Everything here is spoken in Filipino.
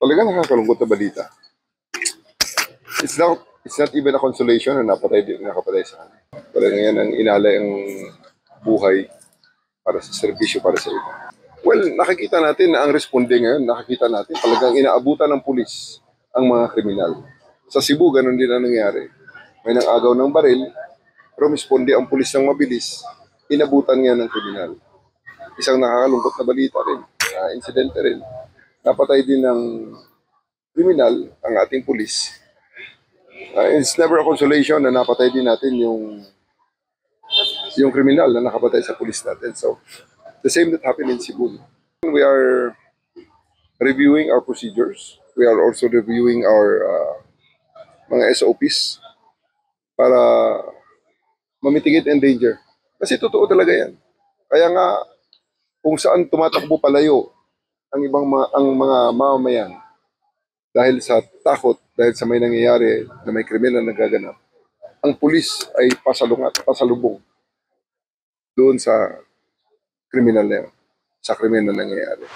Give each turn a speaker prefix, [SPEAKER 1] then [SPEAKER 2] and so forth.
[SPEAKER 1] Talaga nakakalungkot na balita. It's not even a consolation na nakapatay sa akin. Talagang yan ang inalay ang buhay para sa serbisyo para sa iba. Well, nakikita natin na ang responde ngayon, nakikita natin talagang inaabutan ng pulis ang mga kriminal. Sa Cebu, ganun din ang nangyari. May nang-agaw ng baril, pero responde ang pulis ng mabilis, inabutan nga ng kriminal. Isang nakakalungkot na balita rin, insidente rin. Napatay din ng kriminal ang ating pulis. It's never a consolation na napatay din natin yung kriminal na nakapatay sa pulis natin. So, the same that happened in Cebu. We are reviewing our procedures. We are also reviewing our mga SOPs para mamitigate and danger. Kasi totoo talaga yan. Kaya nga, kung saan tumatakbo palayo ang mga mamamayan dahil sa takot, dahil sa may nangyayari na may krimen na nagaganap, ang pulis ay pasalubong doon sa kriminal na yun, sa krimen na nangyayari.